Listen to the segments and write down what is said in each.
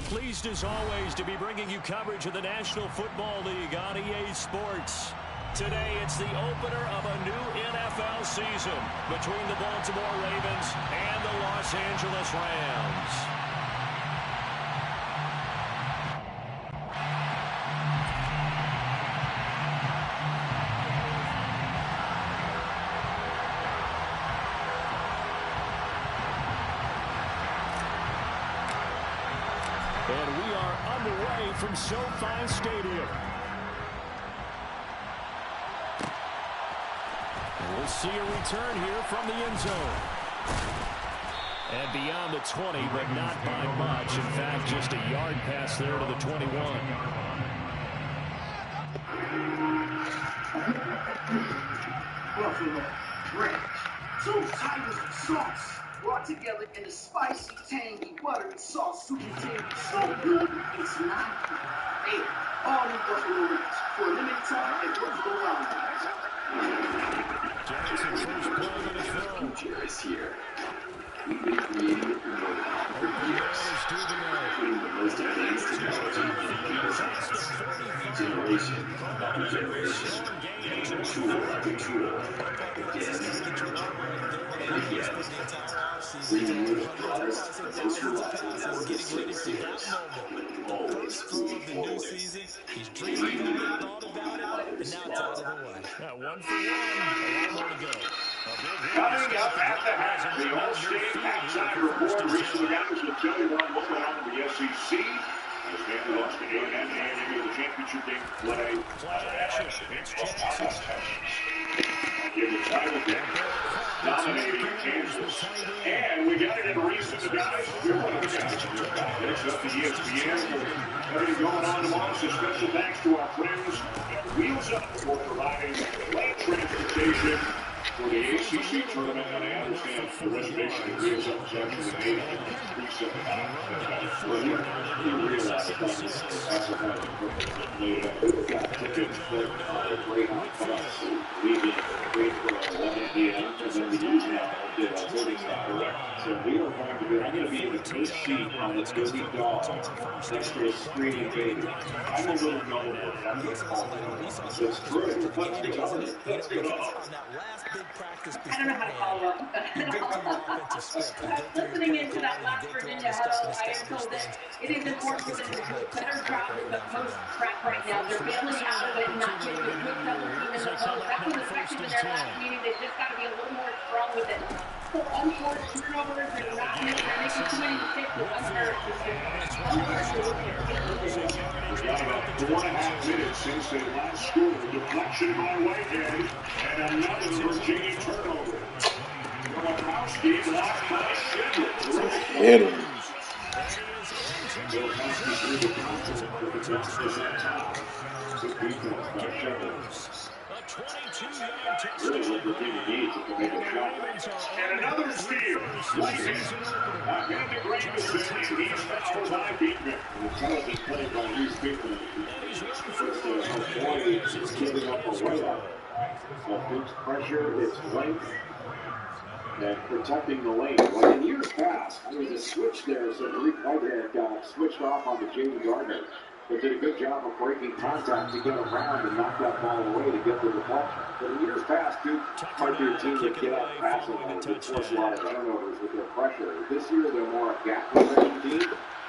Pleased as always to be bringing you coverage of the National Football League on EA Sports. Today it's the opener of a new NFL season between the Baltimore Ravens and the Los Angeles Rams. And we are underway from SoFi Stadium. And we'll see a return here from the end zone. And beyond the 20, but not by much. In fact, just a yard pass there to the 21. Buffalo ranch. 2 tigers of sauce. Brought together in a spicy, tangy, buttery sauce, super tangy, so good, it's not good. Hey, all new Buffalo Ranch. For a limited time, it will go out. Jackson first play of the throw. Future is here. We've been creating the promoted for years, putting the most advanced technology in generation after generation, tool after tool, again and again. Bringing you the broadest, most reliable mortgage services, always moving forward. Dreaming of the players now. One for one. A lot more to go. Coming up at the half, the All-State halftime report. Recently, guys will tell you what went on in the SEC. As Manly lost the game and the championship game play. Give the title game. Dominating Kansas. And we got it in recent guys. We're one of the guys. Next up to ESPN. Everything going on tomorrow. So special thanks to our friends at Wheels Up for providing plane transportation for the ACC tournament. And I understand the reservation at Wheels Up is actually made on 379. Well, you realize that that's a kind of we've got tickets for the Greyhound bus leaving for 11 p.m. and then the news now did a voting direct. So we are going to be, I'm going to be in the first seat on the Dirty Dog next to a screaming baby. I'm a little nervous. I'm going to call it. It's true. Let's get on it. Let's get on. I don't know how to follow up. Listening into that last Virginia huddle, I am told that it is important for them to do a better job with the post prep right now. They're bailing out of it, not getting a good double team in the post. That was effective in their last meeting. They just got to be a little more strong with it. So unforced turnovers, they're making too many mistakes with unfair decisions. We've got about 4.5 minutes since they last scored. Deflection by Whitehead, and another Virginia turnover. Gronkowski blocked by Schindler. Bill Cosby through the counter for the justice at top. Good defense by Schindler. Really what Virginia needs to make a shot. And another steal. Whitehead. Made the great decision. He's fouled by Beekman. An intelligent play by Reese Beekman. McCoy is giving up a layup. Beats pressure, it's length, and protecting the lane. Like in years past, there was a switch there, so Malik Whitehead got switched off on the Jamie Gardner, but did a good job of breaking contact to get around and knock that ball away to get the deflection. But in years past, Duke might be a team that get out passing and force a lot of turnovers with their pressure. This year, they're more a gap protection team.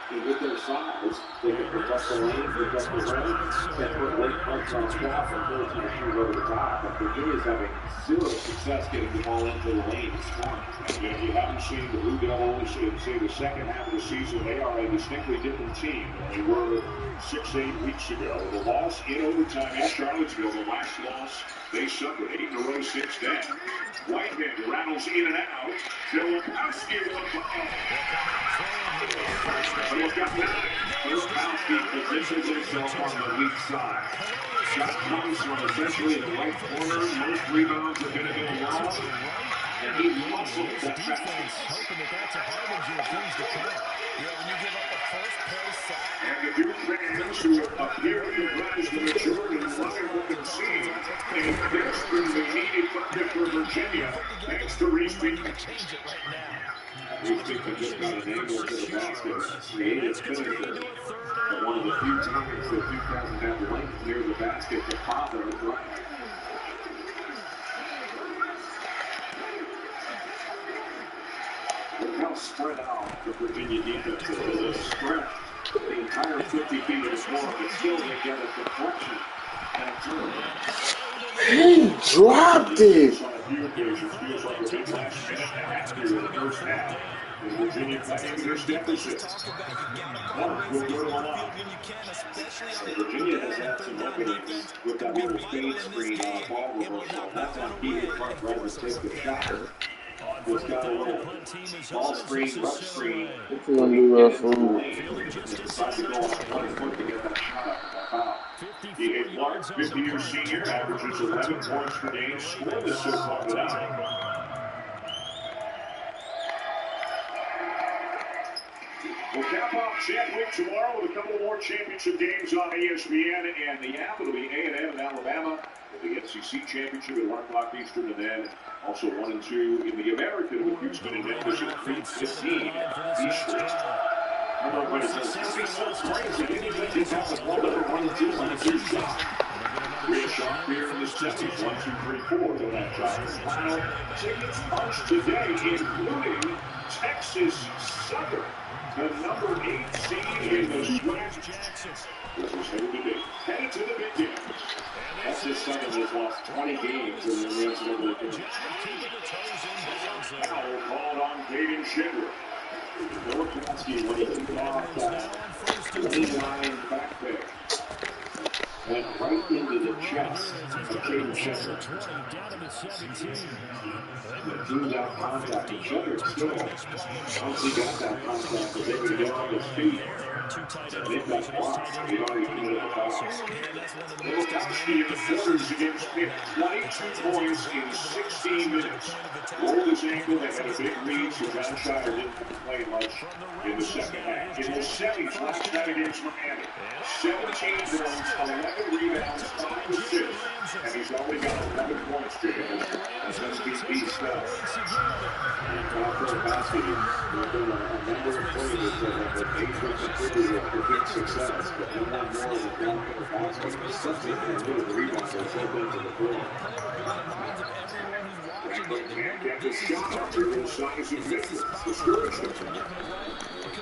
And with their size, they can protect the lane, protect the rim, and put late pressure on top and force you to shoot over the top. But Virginia's having zero success getting the ball into the lane and scoring. And if you haven't seen the Blue Devils in, say, the second half of the season, they are a distinctly different team than they were 6-8 weeks ago. The loss in overtime in Charlottesville, the last loss they suffered 8 in a row since then. Whitehead rattles in and out. Filipowski He's got 9. Filipowski positions himself on the weak side. Shot comes from essentially the right corner. Most rebounds are going to go long. And he muscles that pass. Hoping that's a harbinger of things to come. And the Duke fans those who appear to comprise the majority of line-looking team, and desperately needed bucket for Virginia, thanks to Reese Beacon. Reese Beacon just got an angle to the basket, created finisher. But one of the few times that Duke hasn't had length near the basket to bother the drive. Look how spread out the Virginia defense is. They stretch the entire 50 feet of the floor, but still they get a deflection and a turnover. He dropped it. On a few occasions, feels like a big last minute and a half here in the first half. And Virginia playing their deficit. Clark will go to the line. Virginia has had some openings with that little fade screen on a ball reversal. That's on Peter Clark right to take the shot. He's got a little ball screen, rush screen. It's gonna be rough food. Decides to go on 20 foot to get that shot up and foul. D.A. Clark, 50-year senior, averages 11 points per game, scoreless so far tonight. We'll cap off Champ Week tomorrow with a couple more championship games on ESPN and the app. It'll be A&M and Alabama. The SEC Championship at 1 o'clock Eastern, and then also 1 and 2 in the American with Houston and Memphis at 3:15 Eastern. I don't know what it says. It's going to be so crazy. Anything can happen. One number 1 and 2 on the 2 shot. Real shot here in the 70s. 1, 2, 3, 4 to that shot. Final tickets punched today, including Texas Southern, the number 8 seed in the SWAC. This is headed to the big game. Texas Southern has lost 20 games in the NCAA tournament. Foul called on Caden Schindler. Nowitzki when he took off that lane line back pick. Went right into the chest of Caden Schindler. The team's out contact, and Schindler still, once he got that contact, was able to get on his feet. They've got blocks. They've already committed a foul. Nowitzki in the quarters against Pitt, 22 points in 16 minutes. Rolled his ankle. They had a big lead, so John Shire didn't play much in the second half. In the semis last night against Miami, 17 points, 11 rebounds, 5 assists, and he's only got 11 points to him as MVP stuff. Now for the basket, there's been a number of players that have been able to contribute for big success, but no one more than down for the basket, especially if they're doing rebounds or so into the floor. Can't get the shot after those signs of fitness. Discouraged him.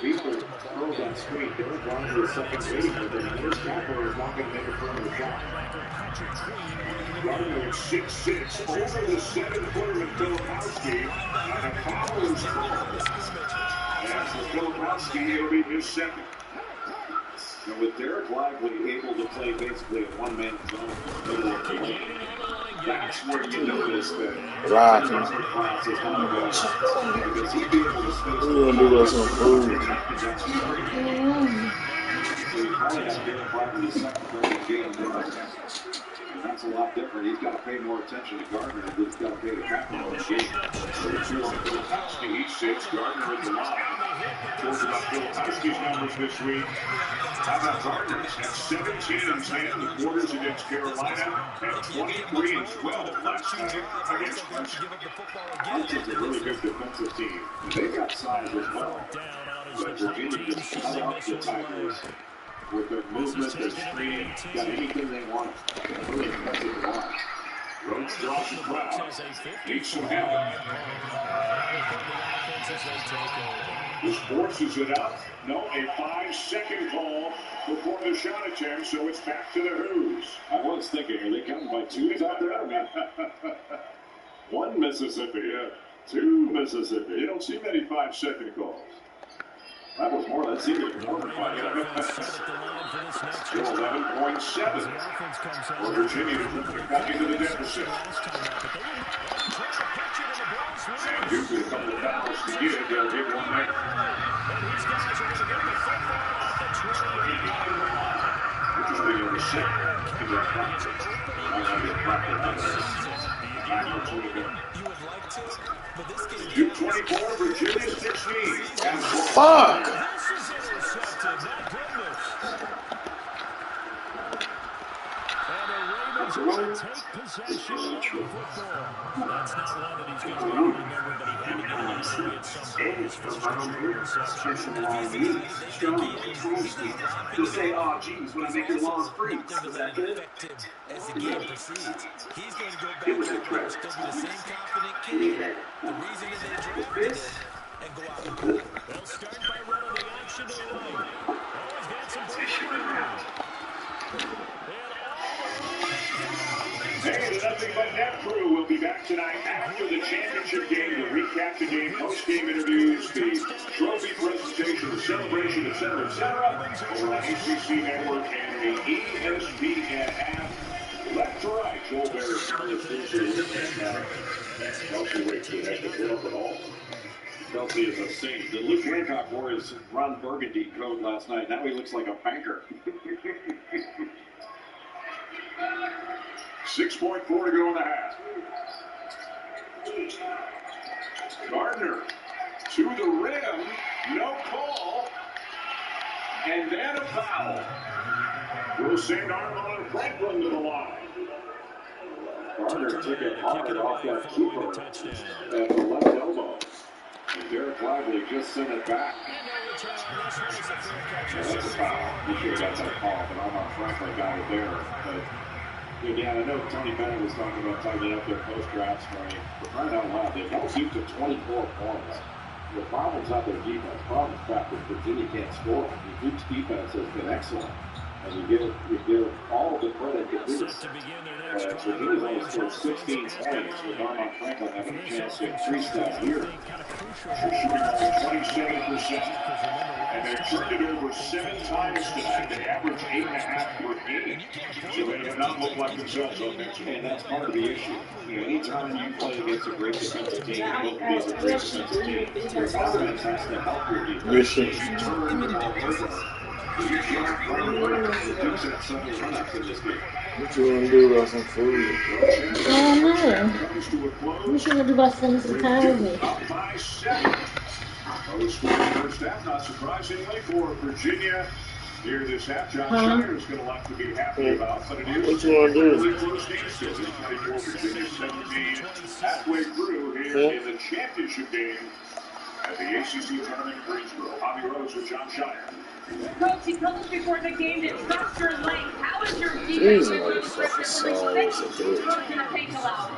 People throw that screen. Derek Barnes is second base, but then his tackler is not going to make a perimeter shot. Gardner at 6'6", over the 7-footer of Filipowski, and a foul is called. As for Filipowski, it'll be his second. And with Derek Lively able to play basically a one-man zone in the middle of the lane, that's where you notice that Right. class is not a good shot. Because he'd be able to space We're gonna do us some food. So you probably have Derek Lively's second game. And that's a lot different. He's got to pay more attention to Gardner than he's got to pay to Captain on the game. So the 2 on Filipowski, he sits Gardner at the line. Talks about Filipowski's numbers this week. How about Gardner's at 17 and 10 in the quarters against Carolina, and 23 and 12 last night against Clemson. Clemson's a really good defensive team. They've got size as well. But Virginia just cut out the Tigers with their movement, their screen, got anything they want. Really impressive to watch. Roach draws the crowd. Needs some help. This forces it up. No, a 5-second call before the shot attempt, so it's back to the Who's. I was thinking, are they counting by 2 out there? I mean, 1 Mississippi, 2 Mississippi. You don't see many 5-second calls. That was more than seemed like more than 5 seconds. Still 11.7 for Virginia to put back into the deficit. And Duke with a couple of fouls to get it. They'll get one there. Interesting in the second. He's got practice. Might not get practice on this. Duke 24, Virginia 16. Fuck! take possession of the football. That's not one that he's going to really remember, but he had to get it out of the way at some point. His first career reception. To say, oh, geez, when I make your lawn freeze. Nothing was as effective as the game proceeds. He's going to go back out there and still be the same confident kid. The reason that they drafted him and go out and play. They'll start by running the action to the right. Always got some Hey, the Nothing But Net crew will be back tonight after the championship game to recap the game, post-game interviews, the trophy presentation, the celebration, etc., over the ACC Network and the ESPN app. Left to right, Joel Barry, Kelsey waits for that to fill the hall. Kelsey is a saint. The Luke Hancock wore his Ron Burgundy coat last night. Now he looks like a banker. 6.4 to go in the half. Gardner to the rim. No call. And then a foul. Will St. Armand and Franklin to the line. Gardner took it hard off that keeper at the left elbow. And Derek Lively just sent it back. That's a foul. He should have got that call, but Armand Franklin got it there. But yeah, I know Tony Bennett was talking about tightening up their post-draft strength. But crying out loud, they held Duke to 24 points. The problem's not their defense. The problem's the fact that Virginia can't score. Duke's defense has been excellent. And you give all of the credit to Duke. Virginia's only scored 16 points with Armand Franklin having a chance to increase that here. They're shooting only 27%. And they've turned it over 7 times tonight. They average 8.5 per game. So they have not looked like themselves offensively. And that's part of the issue. You know, anytime you play against a great defensive team, you look against a great defensive team, your offense has to help your defense. You turn it over. What you want to do about some food? I don't know. What you want to do about spending some time with me? First half, not surprisingly for Virginia. Here this half, John Schneider is going to have to be happy about, but it is what you want to do? really close game still. 24 Virginia 17, halfway through here in the championship game at the ACC tournament in Greensboro. Bobby Rose with John Schneider. Coach, you told us before the game to trust your length. How is your defense Jesus, going to motherfucking respect songs the are pace allowed?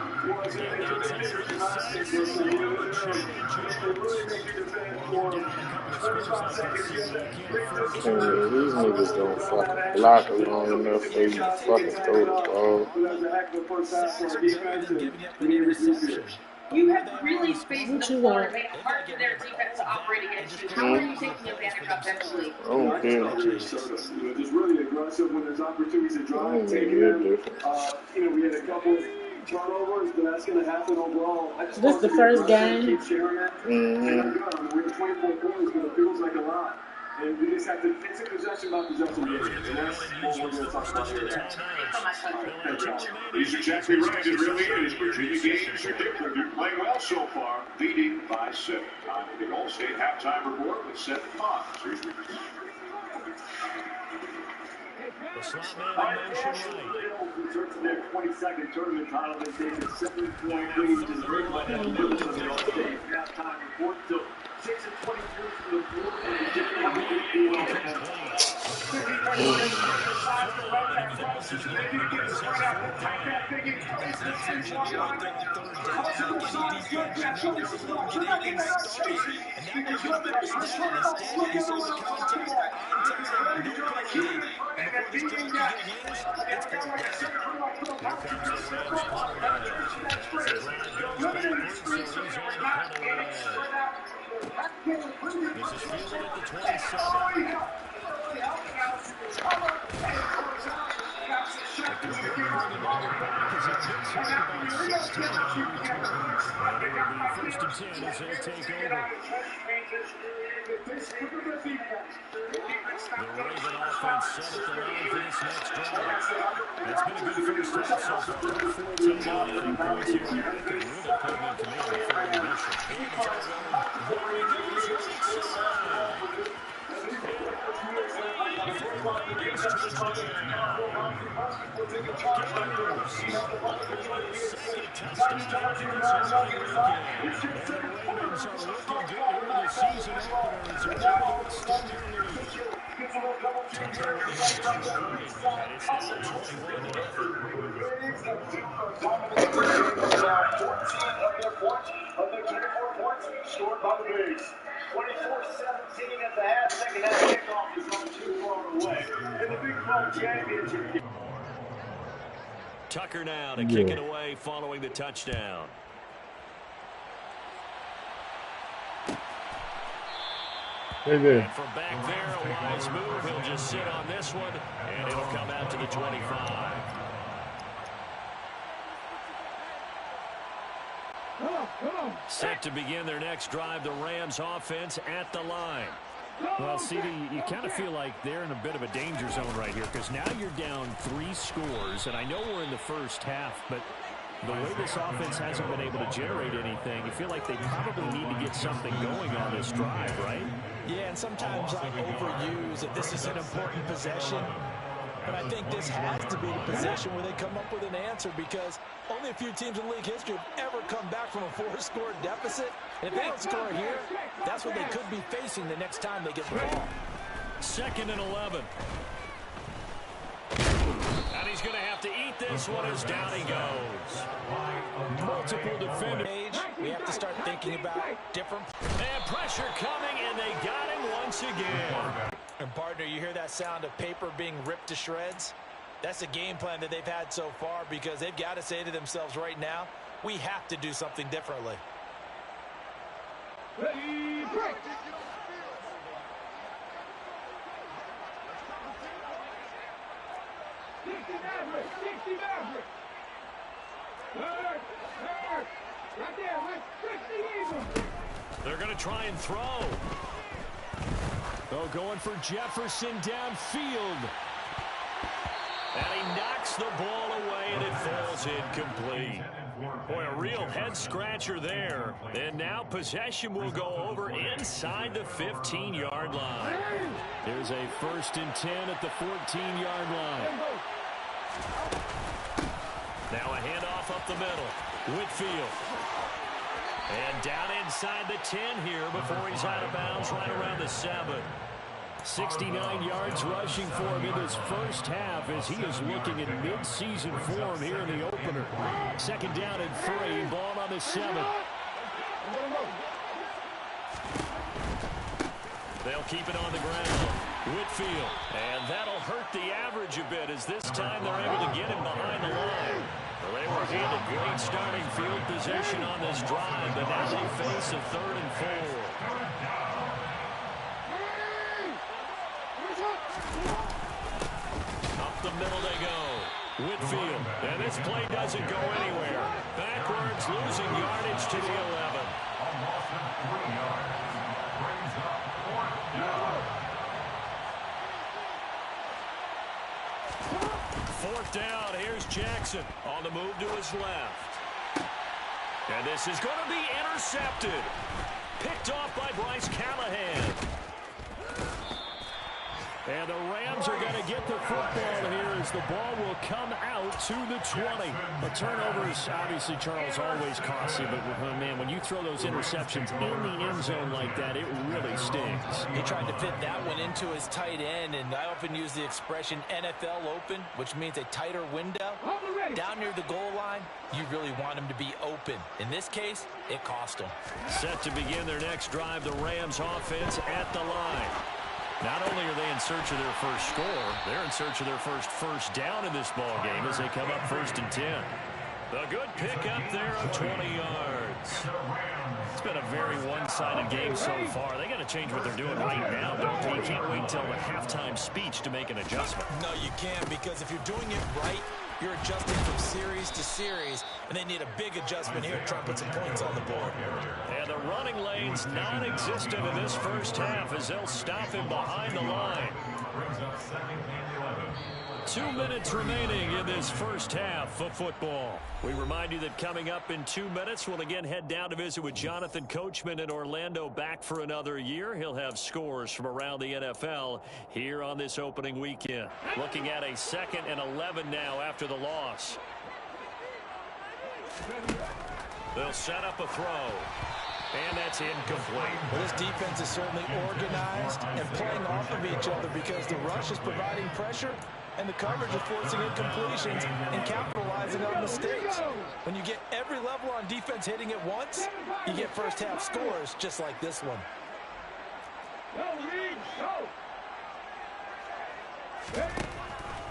These niggas don't fucking block long enough for you to fucking throw the ball. You have really spaced the floor and made it hard for their defense to operate against you. How are you taking advantage offensively? I don't care. Just really aggressive when there's opportunities to drive, taking them. We had a couple turnovers, but that's going to happen overall. This is the first game. Keep sharing that. We're 24 points, but it feels like a lot. And we just have to, it's a possession by possession game. And that's what we're going to talk about here. He's exactly right. It really is. Virginia games are different. You're playing well so far, leading by 7. Time for the All-State halftime report with 7 Fox. Here's the slot man in motion right. returns to their 22nd tournament title. They take a 7-point lead to bring by that middle of the All-State halftime report. So 6 and 23 for the floor, and they didn't have a good deal on that. This is fielded at the 27. First and 10 as they take over. The Raven offense set at the line for this next drive. It's been a good first half so far. 14 points here. Really putting in command of the initial. There he goes right side. Second touchdown of this opening weekend. And the Ravens are looking good here in the season openers. They're able to extend their lead. And it's now 21-0. 14 of their points, of the 24 points scored by the Bigs. 24-17 at the half. Second half kickoff is not too far away. In the Big 12 championship game. Tucker now to kick it away following the touchdown. And from back there, a wise move. He'll just sit on this one, and it'll come out to the 25. Set to begin their next drive, the Rams offense at the line. Well, CD, you kind of feel like they're in a bit of a danger zone right here because now you're down 3 scores, and I know we're in the first half, but the way this offense hasn't been able to generate anything, you feel like they probably need to get something going on this drive, right? Yeah, and sometimes I overuse that this is an important possession. But I think this has to be the possession where they come up with an answer because only a few teams in league history have ever come back from a 4-score deficit. And if they don't score here, that's what they could be facing the next time they get the ball. 2nd and 11. And he's going to have to eat this one as down he goes. Multiple defenders. We have to start thinking about different. And pressure coming, and they got him once again. And partner, you hear that sound of paper being ripped to shreds? That's the game plan that they've had so far because they've got to say to themselves right now, we have to do something differently. Ready, break. They're going to try and throw. Oh, going for Jefferson downfield. And he knocks the ball away, and it falls incomplete. Boy, a real head-scratcher there. And now possession will go over inside the 15-yard line. There's a 1st and 10 at the 14-yard line. Now a handoff up the middle. Whitfield. And down inside the 10 here before he's out of bounds right around the 7. 69 yards rushing for him in this first half as he is looking in mid-season form here in the opener. 2nd down and 3, ball on the 7. They'll keep it on the ground. Whitfield. And that'll hurt the average a bit as this time they're able to get him behind the line. Well, they were handed great starting field position on this drive, but now they face a 3rd and 4. Up the middle they go. Whitfield. And this play doesn't go anywhere. Backwards, losing yardage to the 11. 4th down. Here's Jackson on the move to his left. And this is going to be intercepted. Picked off by Bryce Callahan. And the Rams are going to get the football here as the ball will come out to the 20. The turnovers, obviously, Charles, always costly, but man, when you throw those interceptions in the end zone like that, it really stings. He tried to fit that one into his tight end, and I often use the expression NFL open, which means a tighter window. Down near the goal line, you really want him to be open. In this case, it cost him. Set to begin their next drive, the Rams offense at the line. Not only are they in search of their first score, they're in search of their first down in this ball game as they come up 1st and 10. A good pickup there of 20 yards. It's been a very one-sided game so far. They got to change what they're doing right now, don't they? You can't wait until the halftime speech to make an adjustment. No, you can't, because if you're doing it right, you're adjusting from series to series, and they need a big adjustment here to try and put some points on the board. And the running lane's non-existent in this first half as they'll stop him behind the line. 2 2 minutes remaining in this first half of football. We remind you that coming up in 2 minutes, we'll again head down to visit with Jonathan Coachman in Orlando, back for another year. He'll have scores from around the NFL here on this opening weekend. Looking at a 2nd and 11 now after the loss. They'll set up a throw. And that's incomplete. Well, this defense is certainly organized and playing off of each other because the rush is providing pressure and the coverage is forcing incompletions and capitalizing on mistakes. When you get every level on defense hitting at once, you get first half scores just like this one.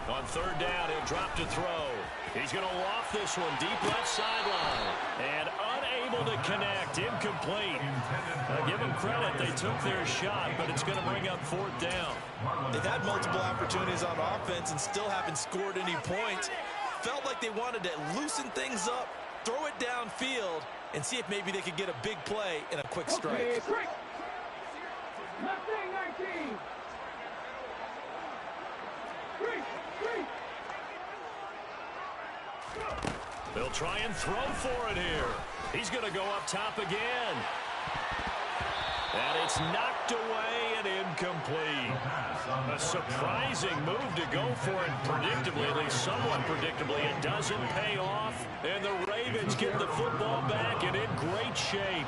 On 3rd down, he'll drop to throw. He's going to loft this one deep left sideline. And unable to connect. Incomplete. Give them credit. They took their shot, but it's going to bring up 4th down. They've had multiple opportunities on offense and still haven't scored any points. Felt like they wanted to loosen things up, throw it downfield, and see if maybe they could get a big play in a quick strike. They'll try and throw for it here. He's going to go up top again. And it's knocked away and incomplete. A surprising move to go for it predictably, at least somewhat predictably. It doesn't pay off, and the Ravens get the football back and in great shape.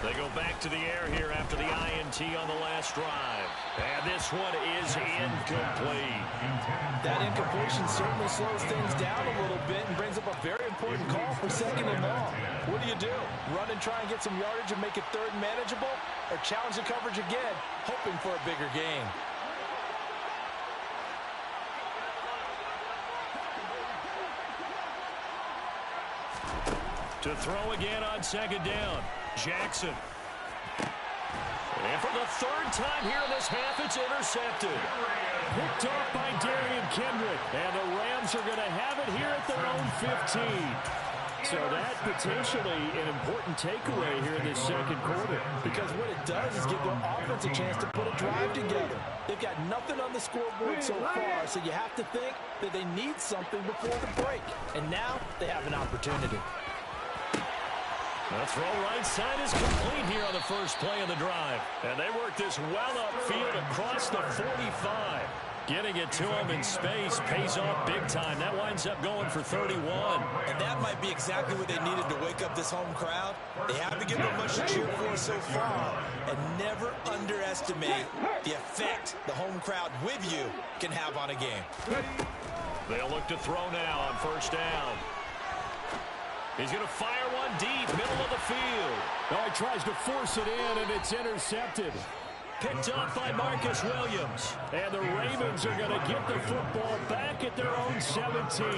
They go back to the air here after the INT on the last drive. And this one is incomplete. That incompletion certainly slows things down a little bit and brings up a very important call for 2nd and long. What do? Run and try and get some yardage and make it 3rd and manageable? Or challenge the coverage again, hoping for a bigger gain? To throw again on 2nd down. Jackson. And for the 3rd time here in this half, it's intercepted. Picked off by Darian Kendrick. And the Rams are going to have it here at their own 15. So that potentially an important takeaway here in this 2nd quarter. Because what it does is give their offense a chance to put a drive together. They've got nothing on the scoreboard so far, so you have to think that they need something before the break. And now they have an opportunity. The throw right side is complete here on the first play of the drive. And they work this well upfield across the 45. Getting it to him in space pays off big time. That winds up going for 31. And that might be exactly what they needed to wake up this home crowd. They haven't given them much to cheer for so far. And never underestimate the effect the home crowd with you can have on a game. They'll look to throw now on 1st down. He's going to fire one deep, middle of the field. Oh, he tries to force it in, and it's intercepted. Picked up by Marcus Williams. And the Ravens are going to get the football back at their own 17.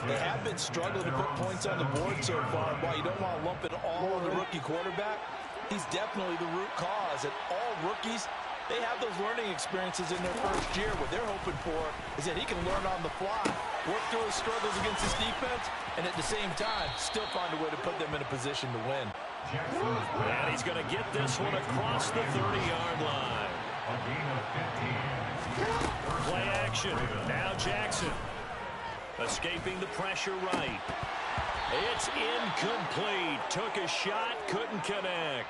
They have been struggling to put points on the board so far. While you don't want to lump it all on the rookie quarterback, he's definitely the root cause. And all rookies, they have those learning experiences in their first year. What they're hoping for is that he can learn on the fly, work through his struggles against this defense, and at the same time, still find a way to put them in a position to win. And he's going to get this one across the 30-yard line. Play action. Now Jackson. Escaping the pressure right. It's incomplete. Took a shot, couldn't connect.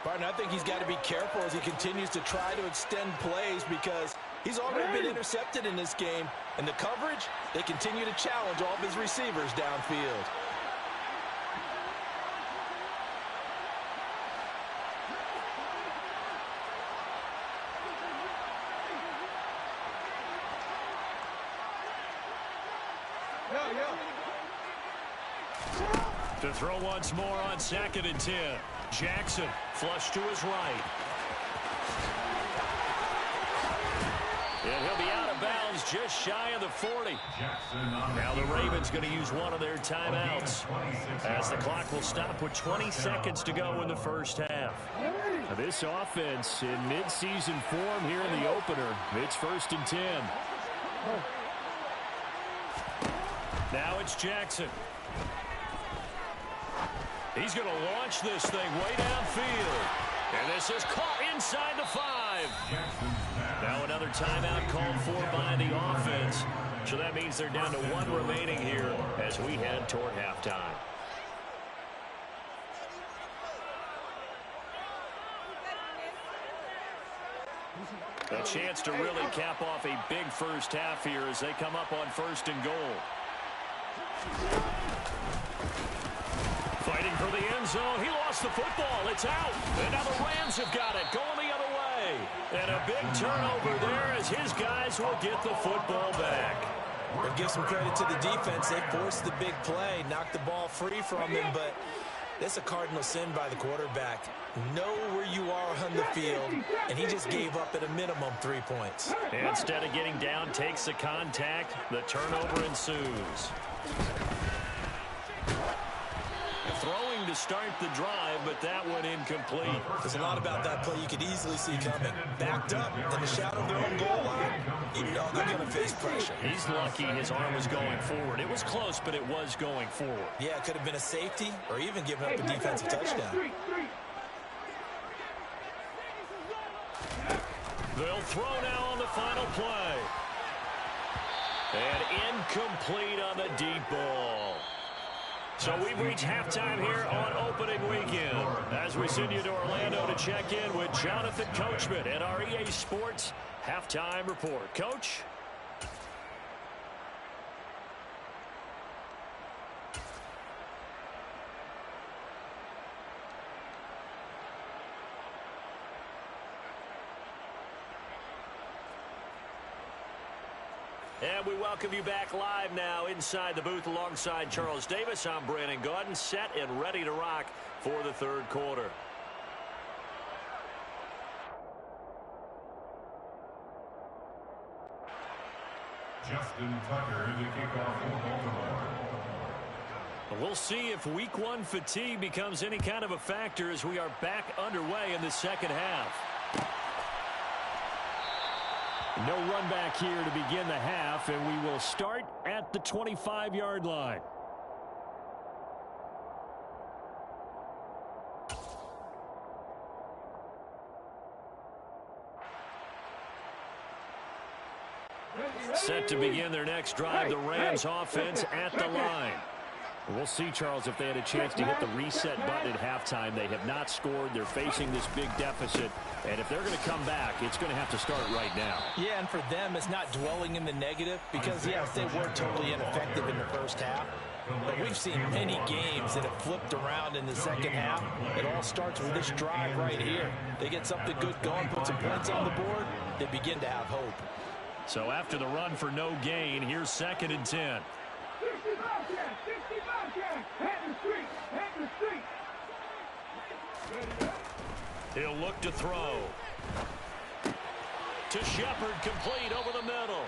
Barton, I think he's got to be careful as he continues to try to extend plays because he's already been intercepted in this game. And the coverage, they continue to challenge all of his receivers downfield. To throw once more on 2nd and 10. Jackson, flush to his right. And he'll be out of bounds just shy of the 40. Now the Ravens going to use one of their timeouts as the clock will stop with 20 seconds to go in the first half. Now this offense in midseason form here in the opener. It's 1st and 10. Now it's Jackson. He's going to launch this thing way downfield. And this is caught inside the 5. Now another timeout called for by the offense. So that means they're down to 1 remaining here as we head toward halftime. A chance to really cap off a big first half here as they come up on 1st and goal. Fighting for the end zone. He lost the football. It's out. And now the Rams have got it. Going the other way. And a big turnover there as his guys will get the football back. But give some credit to the defense. They forced the big play, knocked the ball free from him, but that's a cardinal sin by the quarterback. Know where you are on the field, and he just gave up at a minimum 3 points. Instead of getting down, takes the contact. The turnover ensues. Throwing to start the drive, but that one incomplete. There's a lot about that play you could easily see coming. Backed up in the shadow of their own goal line, you know they're going to face pressure. He's lucky his arm was going forward. It was close, but it was going forward. Yeah, it could have been a safety or even given up a defensive touchdown. They'll throw now on the final play. And incomplete on the deep ball. So we've reached halftime here on opening weekend as we send you to Orlando to check in with Jonathan Coachman at our EA Sports Halftime Report. Coach? And we welcome you back live now inside the booth alongside Charles Davis. I'm Brandon Gaudin, set and ready to rock for the 3rd quarter. Justin Tucker, the kickoff for Baltimore. We'll see if week 1 fatigue becomes any kind of a factor as we are back underway in the 2nd half. No run back here to begin the half, and we will start at the 25-yard line. Set to begin their next drive, the Rams offense at the line. We'll see, Charles, if they had a chance to hit the reset button at halftime. They have not scored. They're facing this big deficit. And if they're going to come back, it's going to have to start right now. Yeah, and for them, it's not dwelling in the negative because, yes, they were totally ineffective in the first half. But we've seen many games that have flipped around in the second half. It all starts with this drive right here. They get something good going, put some points on the board, they begin to have hope. So after the run for no gain, here's 2nd and 10. He'll look to throw. To Shepard, complete over the middle.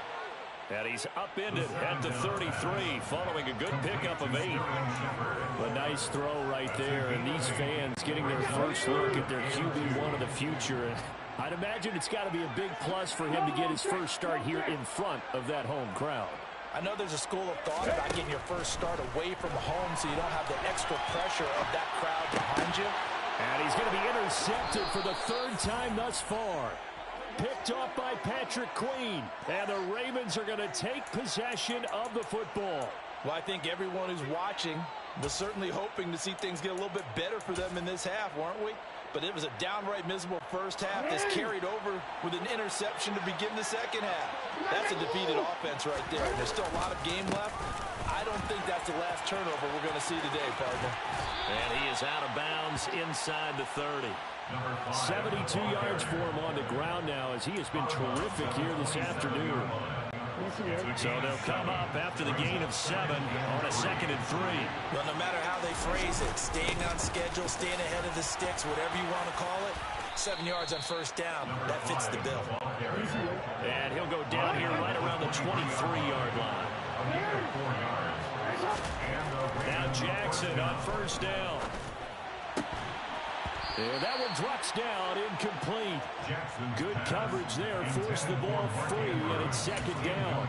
And he's upended at the 33 following a good pickup of 8. A nice throw right there, and these fans getting their first look at their QB1 of the future. And I'd imagine it's got to be a big plus for him to get his first start here in front of that home crowd. I know there's a school of thought about getting your first start away from home so you don't have the extra pressure of that crowd behind you. And he's going to be intercepted for the 3rd time thus far. Picked off by Patrick Queen. And the Ravens are going to take possession of the football. Well, I think everyone who's watching was certainly hoping to see things get a little bit better for them in this half, weren't we? But it was a downright miserable first half that's carried over with an interception to begin the second half. That's a defeated offense right there. And there's still a lot of game left. I don't think that's the last turnover we're going to see today, partner. And he is out of bounds inside the 30. 72 yards for him on the ground now as he has been terrific here this afternoon. So they'll come up after the gain of 7 on a 2nd and 3. Well, no matter how they phrase it, staying on schedule, staying ahead of the sticks, whatever you want to call it, 7 yards on first down, that fits the bill. And he'll go down here right around the 23-yard line. Now Jackson on first down. And that one drops down, incomplete. Good coverage there, forced the ball free, and it's 2nd down.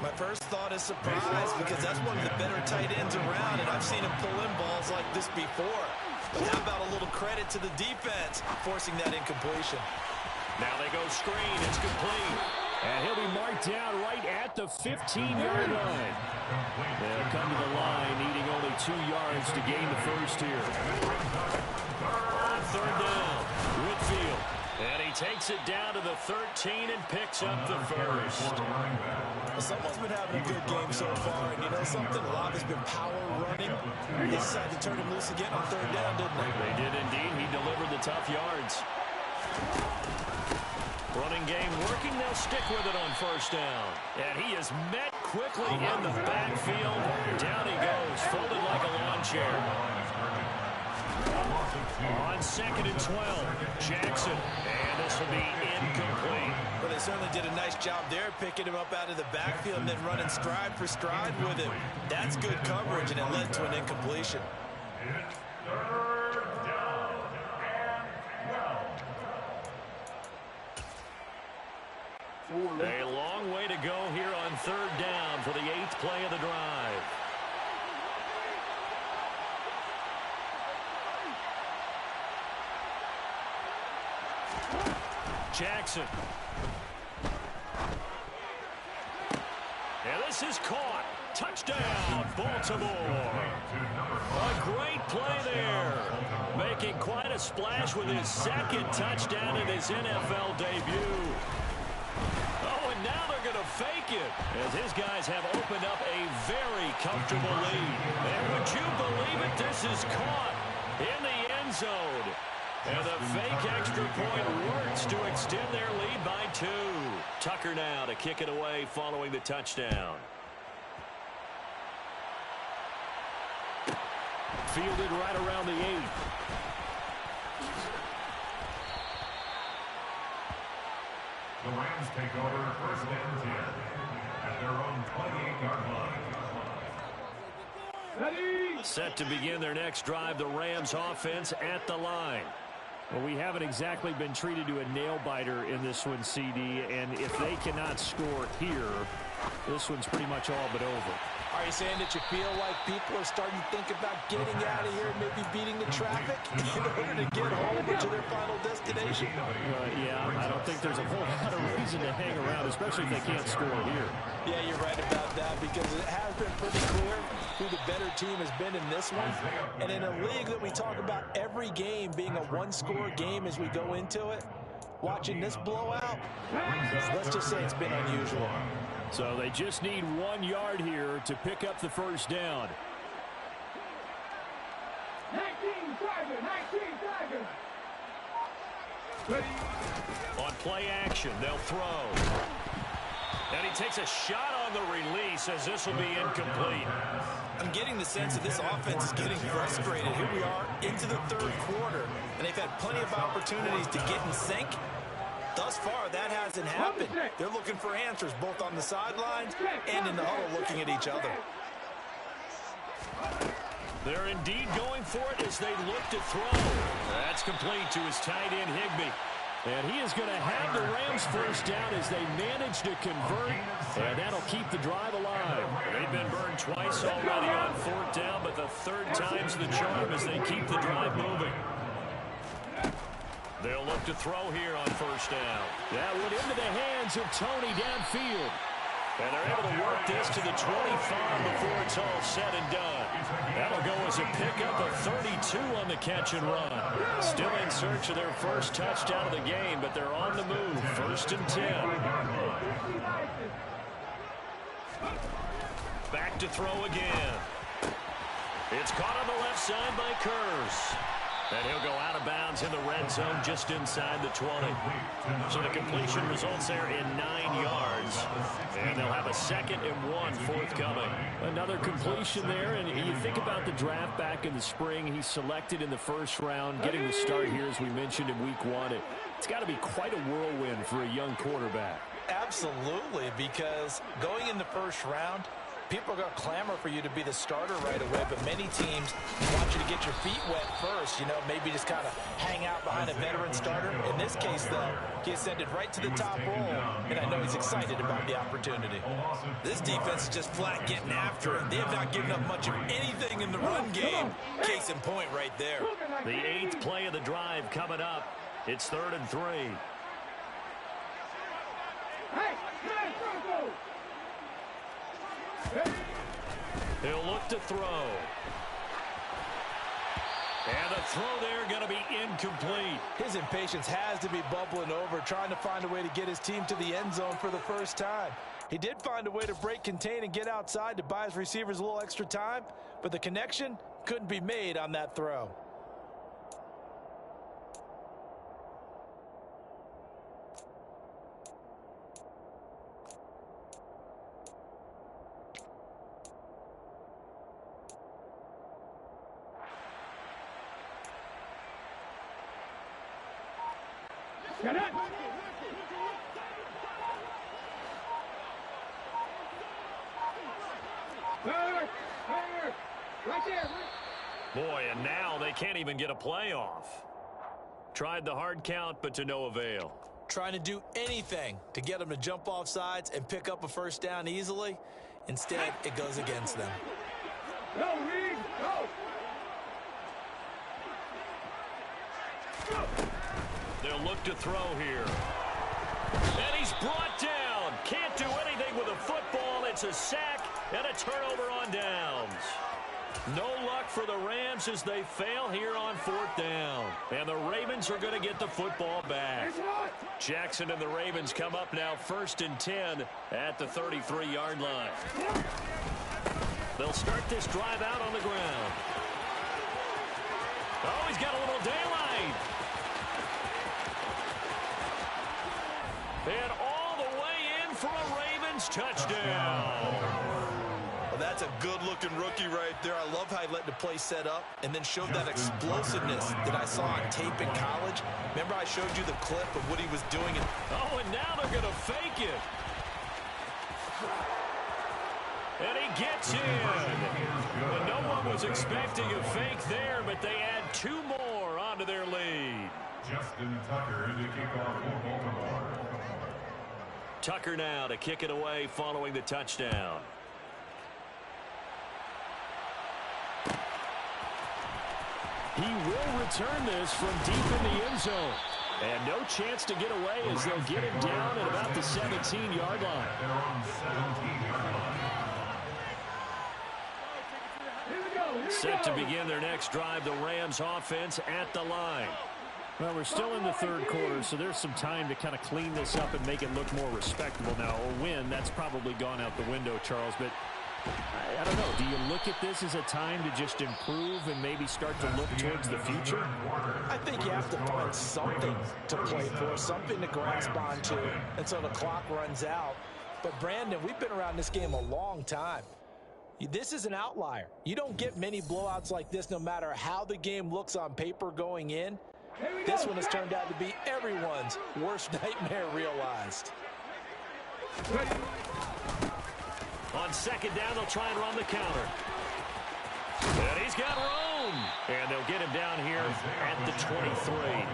My first thought is surprise because that's one of the better tight ends around, and I've seen him pull in balls like this before. But how about a little credit to the defense forcing that incompletion? Now they go screen. It's complete. And he'll be marked down right at the 15-yard line. They'll come to the line, needing only 2 yards to gain the first here. On third down, Whitfield. And he takes it down to the 13 and picks up the first. Someone's been having a good game so far. And you know something? A lot has been power running. They decided to turn him loose again on third down, didn't they? They did indeed. He delivered the tough yards. Running game working. They'll stick with it on first down. And he is met quickly in the backfield. Down he goes, folded like a lawn chair. On second and 12, Jackson. And this will be incomplete. Well, they certainly did a nice job there, picking him up out of the backfield and then running stride for stride with him. That's good coverage, and it led to an incompletion. A long way to go here on third down for the 8th play of the drive. Jackson. And this is caught. Touchdown, Baltimore. A great play there. Making quite a splash with his 2nd touchdown in his NFL debut. Oh, and now they're going to fake it as his guys have opened up a very comfortable lead. And would you believe it? This is caught in the end zone. And the fake extra point works to extend their lead by 2. Tucker now to kick it away following the touchdown. Fielded right around the 8. The Rams take over first and 10 at their own 28-yard line. Set to begin their next drive, the Rams offense at the line. Well, we haven't exactly been treated to a nail-biter in this one, CD, and if they cannot score here, this one's pretty much all but over. Are you saying that you feel like people are starting to think about getting out of here and maybe beating the traffic in order to get home or to their final destination? Yeah, I don't think there's a whole lot of reason to hang around, especially if they can't score here. Yeah, you're right about that because it has been pretty clear who the better team has been in this one. And in a league that we talk about every game being a one-score game as we go into it, watching this blowout, let's just say it's been unusual. So they just need 1 yard here to pick up the first down. 19 Tigers. On play action, they'll throw. And he takes a shot on the release as this will be incomplete. I'm getting the sense that this offense is getting frustrated. Here we are into the 3rd quarter, and they've had plenty of opportunities to get in sync. Thus far, that hasn't happened. They're looking for answers both on the sidelines and in the huddle looking at each other. They're indeed going for it as they look to throw. That's complete to his tight end, Higbee. And he is going to have the Rams first down as they manage to convert, and that'll keep the drive alive. They've been burned twice already on 4th down, but the 3rd time's the charm as they keep the drive moving. They'll look to throw here on first down. That went into the hands of Tony downfield. And they're able to work this to the 25 before it's all said and done. That'll go as a pickup of 32 on the catch and run. Still in search of their first touchdown of the game, but they're on the move. 1st and 10. Back to throw again. It's caught on the left side by Kurz. And he'll go out of bounds in the red zone just inside the 20. So the completion results there in 9 yards. And they'll have a 2nd and 1 forthcoming. Another completion there, and you think about the draft back in the spring. He's selected in the 1st round, getting the start here as we mentioned in week 1. It's got to be quite a whirlwind for a young quarterback. Absolutely, because going in the 1st round, people are going to clamor for you to be the starter right away, but many teams want you to get your feet wet first, you know, maybe just kind of hang out behind a veteran starter. In this case, though, he ascended right to the top role, and I know he's excited about the opportunity. This defense is just flat getting after it. They have not given up much of anything in the run game. Case in point right there. The 8th play of the drive coming up. It's 3rd and 3. He'll look to throw. And the throw there going to be incomplete. His impatience has to be bubbling over, trying to find a way to get his team to the end zone for the first time. He did find a way to break contain and get outside to buy his receivers a little extra time, but the connection couldn't be made on that throw. Boy, and now they can't even get a playoff. Tried the hard count, but to no avail. Trying to do anything to get them to jump off sides and pick up a first down easily. Instead, it goes against them. Go, Reed, go! They'll look to throw here. And he's brought down. Can't do anything with a football. It's a sack and a turnover on downs. No luck for the Rams as they fail here on 4th down. And the Ravens are going to get the football back. Jackson and the Ravens come up now 1st and 10 at the 33-yard line. They'll start this drive out on the ground. Oh, he's got a little daylight. And all the way in for a Ravens touchdown. Well, that's a good-looking rookie right there. I love how he let the play set up and then showed that explosiveness that I saw on tape in college. Remember I showed you the clip of what he was doing? Oh, and now they're going to fake it. And he gets in. And no one was expecting a fake there, but they add 2 more onto their lead. Justin Tucker to kick off for Baltimore. Tucker now to kick it away following the touchdown. He will return this from deep in the end zone. And no chance to get away as they'll get it down at about the 17-yard line. Set to begin their next drive, the Rams offense at the line. Well, we're still in the 3rd quarter, so there's some time to kind of clean this up and make it look more respectable now. A win, that's probably gone out the window, Charles, but I don't know. Do you look at this as a time to just improve and maybe start to look towards the future? I think you have to find something to play for, something to grasp onto until the clock runs out. But, Brandon, we've been around this game a long time. This is an outlier. You don't get many blowouts like this no matter how the game looks on paper going in. This one has turned out to be everyone's worst nightmare realized. On 2nd down, they'll try and run the counter. And he's got room. And they'll get him down here at the 23.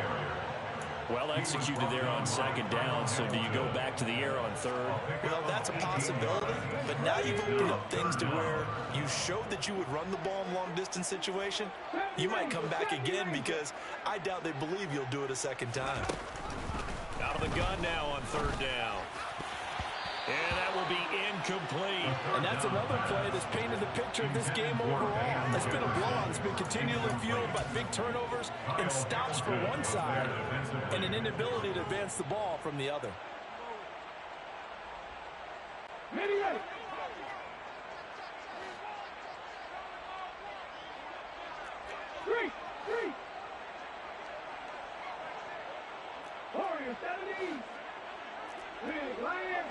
Well executed there on 2nd down. So do you go back to the air on 3rd? Well, that's a possibility. But now you've opened up things to where you showed that you would run the ball in long-distance situation. You might come back again because I doubt they believe you'll do it a 2nd time. Out of the gun now on 3rd down. And that will be incomplete. And that's another play that's painted the picture of this game overall. It's been a blowout. It's been continually fueled by big turnovers and stops for one side and an inability to advance the ball from the other. Three. Warriors, 70. Big Lion.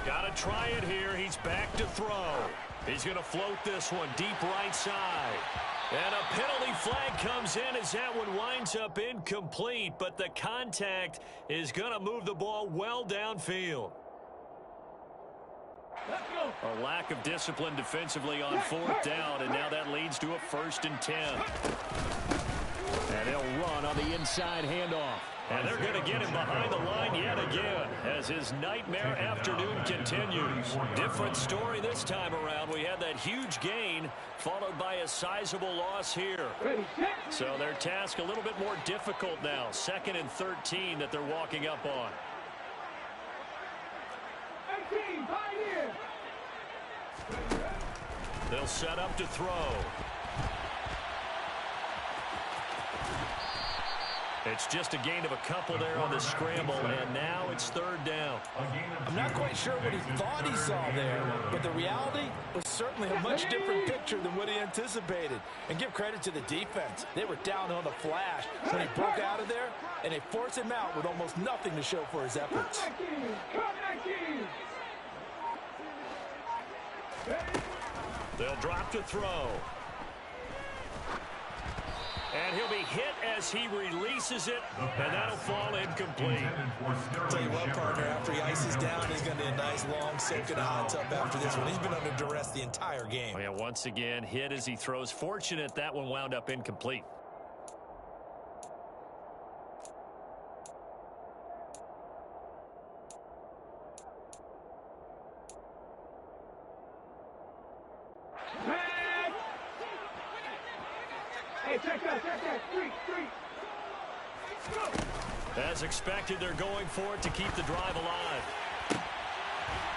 Got to try it here. He's back to throw. He's going to float this one deep right side. And a penalty flag comes in as that one winds up incomplete, but the contact is going to move the ball well downfield. A lack of discipline defensively on 4th down, and now that leads to a 1st and 10. And they'll run on the inside handoff. And they're going to get him behind the line yet again as his nightmare afternoon continues. Different story this time around. We had that huge gain followed by a sizable loss here. So their task a little bit more difficult now. 2nd and 13 that they're walking up on. They'll set up to throw. It's just a gain of a couple there on the scramble, and now it's 3rd down. I'm not quite sure what he thought he saw there, but the reality was certainly a much different picture than what he anticipated. And give credit to the defense. They were down on the flash when he broke out of there, and they forced him out with almost nothing to show for his efforts. They'll drop to throw. And he'll be hit as he releases it, and that'll fall incomplete. Tell you what, partner, after he ices down, he's going to need a nice long soak in a hot tub after this one. He's been under duress the entire game. Oh, yeah, once again, hit as he throws. Fortunate that one wound up incomplete. As expected, they're going for it to keep the drive alive.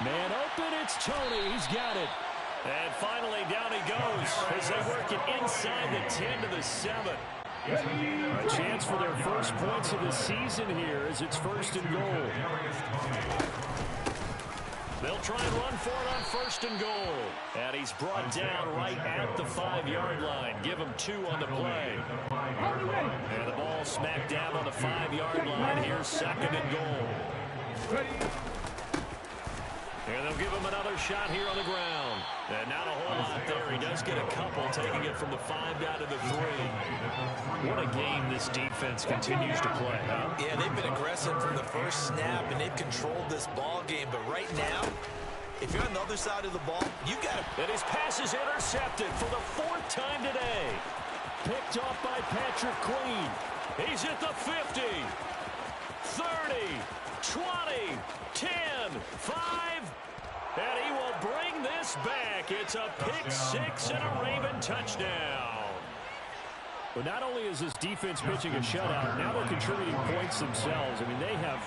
Man open, it's Tony. He's got it. And finally, down he goes as they work it inside the 10 to the 7. A chance for their first points of the season here as it's 1st and goal. They'll try and run for it on 1st and goal. And he's brought down right at the 5-yard line. Give him 2 on the play. And the ball smack dab on the 5-yard line. Here's 2nd and goal. And they'll give him another shot here on the ground. And not a whole lot there. He does get a couple, taking it from the 5 down to the 3. What a game this defense continues to play, huh? Yeah, they've been aggressive from the first snap, and they've controlled this ball game. But right now, if you're on the other side of the ball, you got to... And his pass is intercepted for the 4th time today. Picked off by Patrick Queen. He's at the 50, 30, 20, 10, 5, and he will bring this back. It's a pick 6 and a Raven touchdown. But not only is this defense pitching a shutout, now they're contributing points themselves. I mean, they have